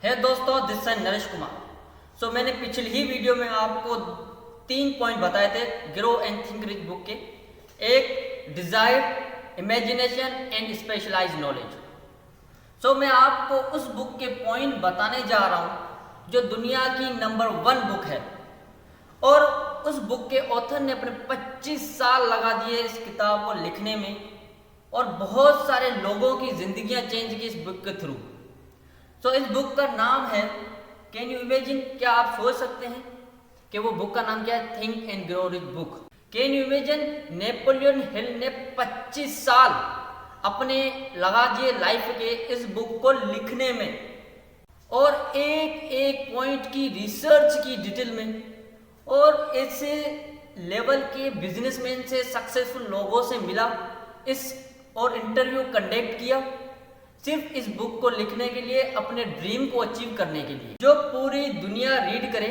है दोस्तों, दिस है नरेश कुमार। मैंने पिछली ही वीडियो में आपको 3 पॉइंट बताए थे grow and think rich book के। एक desire, imagination and specialise knowledge. मैं आपको उस बुक के पॉइंट बताने जा रहा हूं जो दुनिया की नंबर 1 बुक है, और उस बुक के ऑथर ने अपने 25 साल लगा दिए इस किताब को लिखने में, और बहुत सारे लोगों की जिंदगियां चेंज की इस बुक के थ्रू। इस बुक का नाम है, कैन यू इमेजिन, क्या आप सोच सकते हैं कि वो बुक का नाम क्या है? Think and grow rich book. Can you imagine, Napoleon Hill ने 25 साल अपने लगा दिए लाइफ के इस बुक को लिखने में, और एक एक पॉइंट की रिसर्च की डिटेल में, और ऐसे लेवल के बिजनेसमैन से, सक्सेसफुल लोगों से मिला और इंटरव्यू कंडक्ट किया सिर्फ इस बुक को लिखने के लिए, अपने ड्रीम को अचीव करने के लिए, जो पूरी दुनिया रीड करे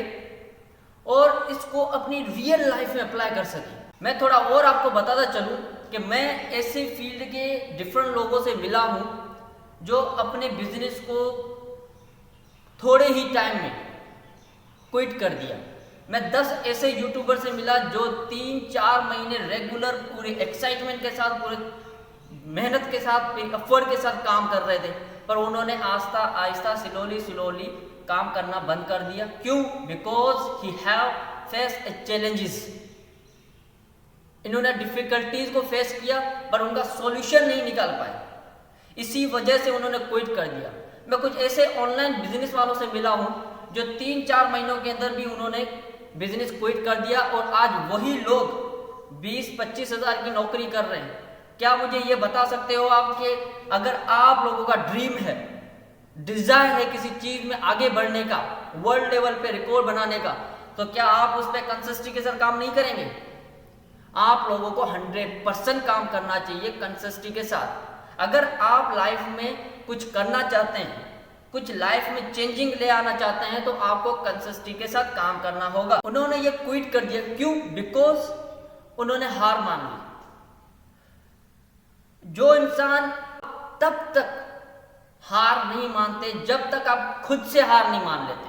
और इसको अपनी रियल लाइफ में अप्लाई कर सके। मैं थोड़ा और आपको बताता चलूं कि मैं ऐसे फील्ड के डिफरेंट लोगों से मिला हूं जो अपने बिजनेस को थोड़े ही टाइम में क्विट कर दिया। मैं 10 ऐसे यूट्यूबर से मिला जो 3-4 महीने रेगुलर पूरे एक्साइटमेंट के साथ, पूरे मेहनत के साथ, एफर्ट के साथ काम कर रहे थे, पर उन्होंने आहिस्ता आहिस्ता स्लोली काम करना बंद कर दिया। क्यों? Because he have face challenges. इन्होंने डिफिकल्टीज को फेस किया पर उनका सॉल्यूशन नहीं निकाल पाए, इसी वजह से उन्होंने क्विट कर दिया। मैं कुछ ऐसे ऑनलाइन बिजनेस वालों से मिला हूं जो 3-4 महीनों के अंदर भी उन्होंने बिजनेस क्विट कर दिया, और आज वही लोग 20-25 हज़ार की नौकरी कर रहे हैं। क्या मुझे ये बता सकते हो आपके, अगर आप लोगों का ड्रीम है, डिजायर है किसी चीज में आगे बढ़ने का, वर्ल्ड लेवल पे रिकॉर्ड बनाने का, तो क्या आप उस पर कंसिस्टेंसी के साथ काम नहीं करेंगे? आप लोगों को 100% काम करना चाहिए कंसिस्टेंसी के साथ। अगर आप लाइफ में कुछ करना चाहते हैं, कुछ लाइफ में चेंजिंग ले आना चाहते हैं, तो आपको कंसिस्टेंसी के साथ काम करना होगा। उन्होंने ये क्विट कर दिया, क्यों? बिकॉज उन्होंने हार मान ली। जो इंसान तब तक हार नहीं मानते जब तक आप खुद से हार नहीं मान लेते।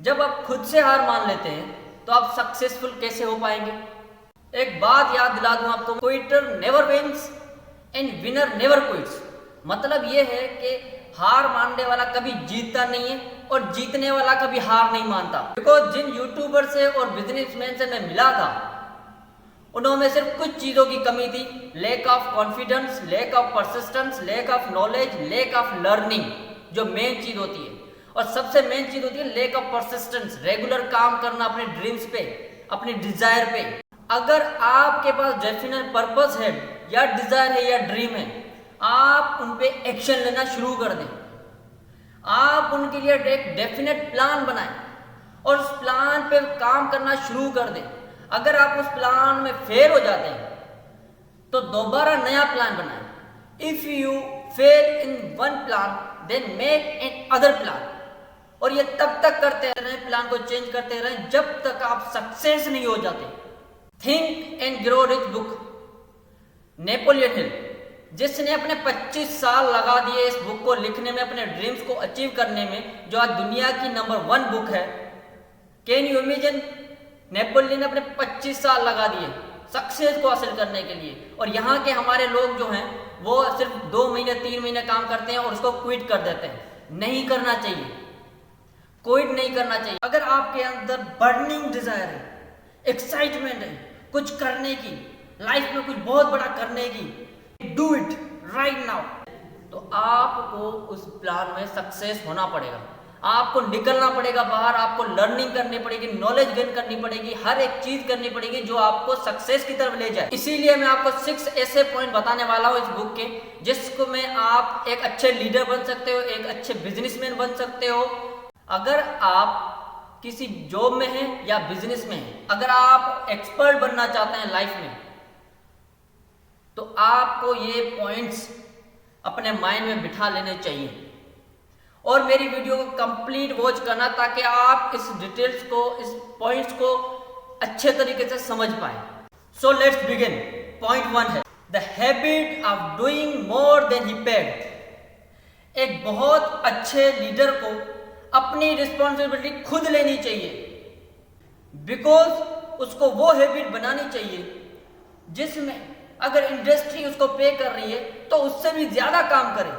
जब आप खुद से हार मान लेते हैं तो आप सक्सेसफुल कैसे हो पाएंगे? एक बात याद दिला दूं आपको, quitter never wins and winner never quits. मतलब यह है कि हार मानने वाला कभी जीतता नहीं है, और जीतने वाला कभी हार नहीं मानता। बिकॉज जिन यूट्यूबर से और बिजनेसमैन से मैं मिला था, उन्होंने सिर्फ कुछ चीजों की कमी थी, lack of confidence, lack of persistence, lack of knowledge, lack of learning, जो मेन चीज होती है। और सबसे मेन चीज होती है लैक ऑफ परसिस्टेंस, रेगुलर काम करना अपने ड्रीम्स पे, अपने डिजायर पे। अगर आपके पास डेफिनेट पर्पस है, या डिजायर है, या ड्रीम है, आप उन पे एक्शन लेना शुरू कर दें। आप उनके लिए एक डेफिनेट प्लान बनाएं और उस प्लान पे काम करना शुरू कर दें। अगर आप उस प्लान में फेल हो जाते हैं तो दोबारा नया प्लान बनाएं। If you fail in one plan then make another plan. और ये तब तक करते रहें, प्लान को चेंज करते रहें, जब तक आप सक्सेस नहीं हो जाते। Think and grow rich book, Napoleon Hill, जिसने अपने 25 साल लगा दिए इस बुक को लिखने में, अपने ड्रीम्स को अचीव करने में, जो आज दुनिया की नंबर 1 बुक है। कैन यू इमेजिन, नेपोलियन ने अपने 25 साल लगा दिए सक्सेस को हासिल करने के लिए, और यहाँ के हमारे लोग जो हैं वो सिर्फ 2 महीने 3 महीने काम करते हैं और उसको क्विट कर देते हैं। नहीं करना चाहिए, क्विट नहीं करना चाहिए। अगर आपके अंदर बर्निंग डिजायर है, एक्साइटमेंट है कुछ करने की, लाइफ में कुछ बहुत बड़ा करने की, डू इट राइट नाउ, तो आपको उस प्लान में सक्सेस होना पड़ेगा। आपको निकलना पड़ेगा बाहर, आपको लर्निंग करनी पड़ेगी, नॉलेज गेन करनी पड़ेगी, हर एक चीज करनी पड़ेगी जो आपको सक्सेस की तरफ ले जाए। इसीलिए मैं आपको 6 ऐसे पॉइंट बताने वाला हूं इस बुक के, जिसको में आप एक अच्छे लीडर बन सकते हो, एक अच्छे बिजनेसमैन बन सकते हो। अगर आप किसी जॉब में हैं या बिजनेस में हैं, अगर आप एक्सपर्ट बनना चाहते हैं लाइफ में, तो आपको ये पॉइंट्स अपने माइंड में बिठा लेने चाहिए, और मेरी वीडियो को कंप्लीट वॉच करना, ताकि आप इस डिटेल्स को, इस पॉइंट्स को अच्छे तरीके से समझ पाए। So let's begin. पॉइंट 1 है the habit of doing more than he paid. एक बहुत अच्छे लीडर को अपनी रिस्पॉन्सिबिलिटी खुद लेनी चाहिए, बिकॉज उसको वो हैबिट बनानी चाहिए जिसमें अगर इंडस्ट्री उसको पे कर रही है तो उससे भी ज्यादा काम करे,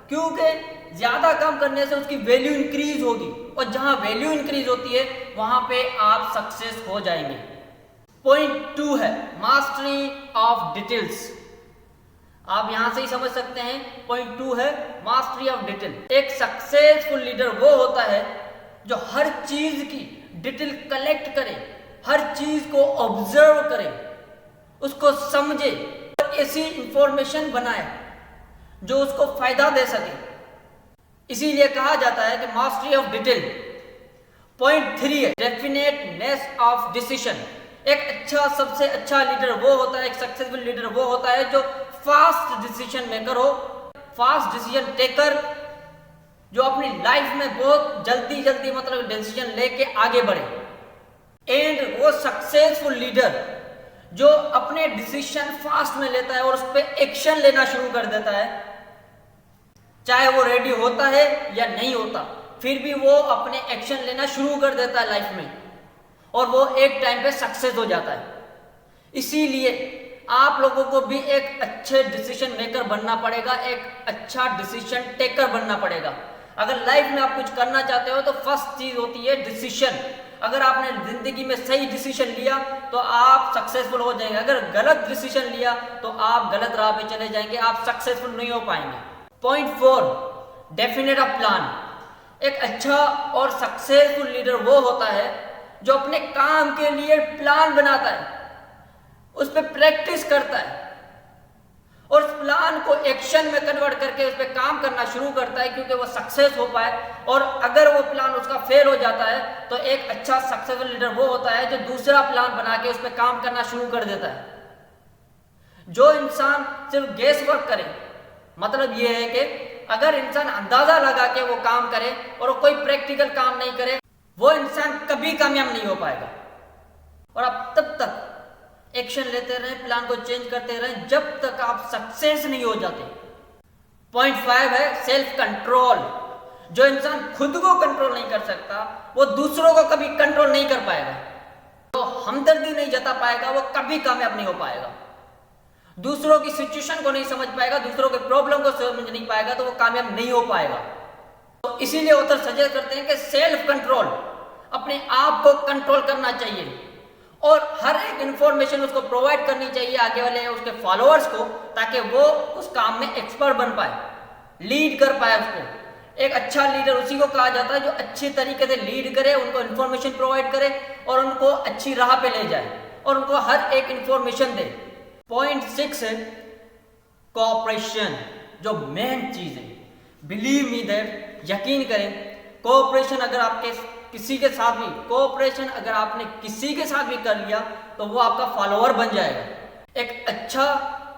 क्योंकि ज्यादा काम करने से उसकी वैल्यू इंक्रीज होगी, और जहां वैल्यू इंक्रीज होती है वहां पे आप सक्सेस हो जाएंगे। पॉइंट 2 है मास्टरी ऑफ डिटेल्स। आप यहां से ही समझ सकते हैं, पॉइंट 2 है मास्टरी ऑफ डिटेल। एक सक्सेसफुल लीडर वो होता है जो हर चीज की डिटेल कलेक्ट करे, हर चीज को ऑब्जर्व करे, उसको समझे और ऐसी इंफॉर्मेशन बनाए जो उसको फायदा दे सके। इसीलिए कहा जाता है कि मास्टरी ऑफ डिटेल। पॉइंट 3 है डेफिनेटनेस ऑफ डिसीजन। एक अच्छा, सबसे अच्छा लीडर वो होता है, एक सक्सेसफुल लीडर वो होता है जो फास्ट डिसीजन मेकर हो, फास्ट डिसीजन टेकर, जो अपनी लाइफ में बहुत जल्दी जल्दी मतलब डिसीजन लेके आगे बढ़े। एंड वो सक्सेसफुल लीडर जो अपने डिसीजन फास्ट में लेता है और उस पर एक्शन लेना शुरू कर देता है, चाहे वो रेडी होता है या नहीं होता, फिर भी वो अपने एक्शन लेना शुरू कर देता है लाइफ में, और वो एक टाइम पे सक्सेस हो जाता है। इसीलिए आप लोगों को भी एक अच्छे डिसीजन मेकर बनना पड़ेगा, एक अच्छा डिसीजन टेकर बनना पड़ेगा। अगर लाइफ में आप कुछ करना चाहते हो तो फर्स्ट चीज होती है डिसीजन। अगर आपने जिंदगी में सही डिसीजन लिया तो आप सक्सेसफुल हो जाएंगे, अगर गलत डिसीजन लिया तो आप गलत राह पे चले जाएंगे, आप सक्सेसफुल नहीं हो पाएंगे। Point 4 definite a plan. एक अच्छा और सक्सेसफुल लीडर वो होता है जो अपने काम के लिए प्लान बनाता है, उस पर प्रैक्टिस करता है और उस प्लान को एक्शन में कन्वर्ट करके उस पर काम करना शुरू करता है, क्योंकि वो सक्सेस हो पाए। और अगर वो प्लान उसका फेल हो जाता है तो एक अच्छा सक्सेसफुल लीडर वो होता है जो दूसरा प्लान बना के उस पर काम करना शुरू कर देता है। जो इंसान सिर्फ गेस वर्क करे, मतलब ये है कि अगर इंसान अंदाजा लगा के वो काम करे और वो कोई प्रैक्टिकल काम नहीं करे, वो इंसान कभी कामयाब नहीं हो पाएगा। और आप तब तक एक्शन लेते रहें, प्लान को चेंज करते रहें जब तक आप सक्सेस नहीं हो जाते। पॉइंट 5 है सेल्फ कंट्रोल। जो इंसान खुद को कंट्रोल नहीं कर सकता वो दूसरों को कभी कंट्रोल नहीं कर पाएगा। जो हमदर्दी नहीं जता पाएगा वो कभी कामयाब नहीं हो पाएगा। दूसरों की सिचुएशन को नहीं समझ पाएगा, दूसरों के प्रॉब्लम को समझ नहीं पाएगा, तो वो कामयाब नहीं हो पाएगा। तो इसीलिए ऑथर सजेस्ट करते हैं कि सेल्फ कंट्रोल, अपने आप को कंट्रोल करना चाहिए और हर एक इंफॉर्मेशन उसको प्रोवाइड करनी चाहिए आगे वाले उसके फॉलोअर्स को, ताकि वो उस काम में एक्सपर्ट बन पाए, लीड कर पाए उसको। एक अच्छा लीडर उसी को कहा जाता है जो अच्छी तरीके से लीड करे, उनको इंफॉर्मेशन प्रोवाइड करे और उनको अच्छी राह पे ले जाए और उनको हर एक इंफॉर्मेशन दे। पॉइंट 6 है कोऑपरेशन, जो मेन चीज है। बिलीव मी दैट, यकीन करें, कोऑपरेशन अगर आपके किसी के साथ भी कोऑपरेशन अगर आपने किसी के साथ भी कर लिया तो वो आपका फॉलोअर बन जाएगा। एक अच्छा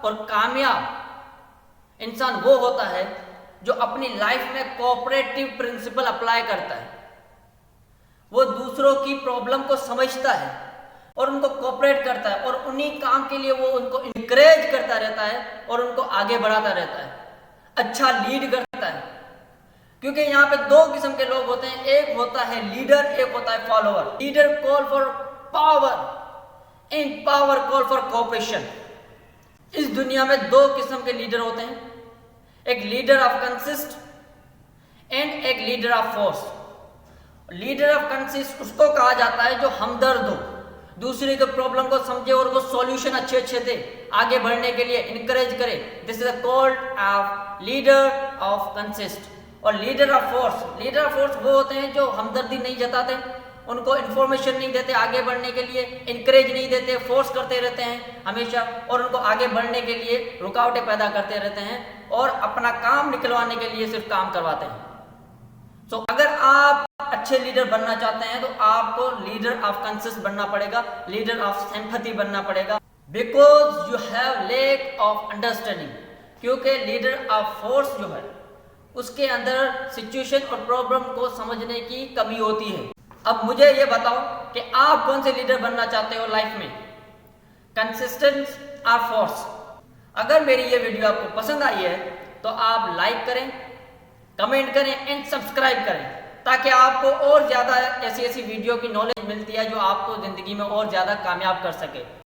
और कामयाब इंसान वो होता है जो अपनी लाइफ में कोऑपरेटिव प्रिंसिपल अप्लाई करता है। वो दूसरों की प्रॉब्लम को समझता है और उनको कोऑपरेट करता है और उन्हीं काम के लिए वो उनको इंकरेज करता रहता है और उनको आगे बढ़ाता रहता है, अच्छा लीड करता है। क्योंकि यहाँ पे 2 किस्म के लोग होते हैं, एक होता है लीडर, एक होता है follower. Leader call for power and power call for cooperation. इस दुनिया में 2 किस्म के लीडर होते हैं, एक लीडर ऑफ कंसिस्ट एंड एक leader of force. Leader of consist उसको कहा जाता है जो हमदर्द हो, दूसरे के प्रॉब्लम को समझे और वो सॉल्यूशन अच्छे दे, आगे बढ़ने के लिए इंकरेज करे। This is called off leader of consist. और लीडर ऑफ फोर्स वो होते हैं जो हमदर्दी नहीं जताते, उनको इन्फॉर्मेशन नहीं देते आगे बढ़ने के लिए, इंकरेज नहीं देते, फोर्स करते रहते हैं हमेशा और उनको आगे बढ़ने के लिए रुकावटें पैदा करते रहते हैं और अपना काम निकलवाने के लिए सिर्फ काम करवाते हैं। तो अगर आप अच्छे लीडर बनना चाहते हैं तो आपको लीडर ऑफ कंसिस्ट बनना पड़ेगा, लीडर ऑफ सिंपैथी बनना पड़ेगा, because you have lack of understanding. क्योंकि लीडर ऑफ फोर्स जो है उसके अंदर सिचुएशन और प्रॉब्लम को समझने की कमी होती है। अब मुझे ये बताओ कि आप कौन से लीडर बनना चाहते हो लाइफ में, कंसिस्टेंट और फोर्स। अगर मेरी ये वीडियो आपको पसंद आई है तो आप लाइक करें, कमेंट करें एंड सब्सक्राइब करें ताकि आपको और ज़्यादा ऐसी ऐसी वीडियो की नॉलेज मिलती है जो आपको ज़िंदगी में और ज़्यादा कामयाब कर सके।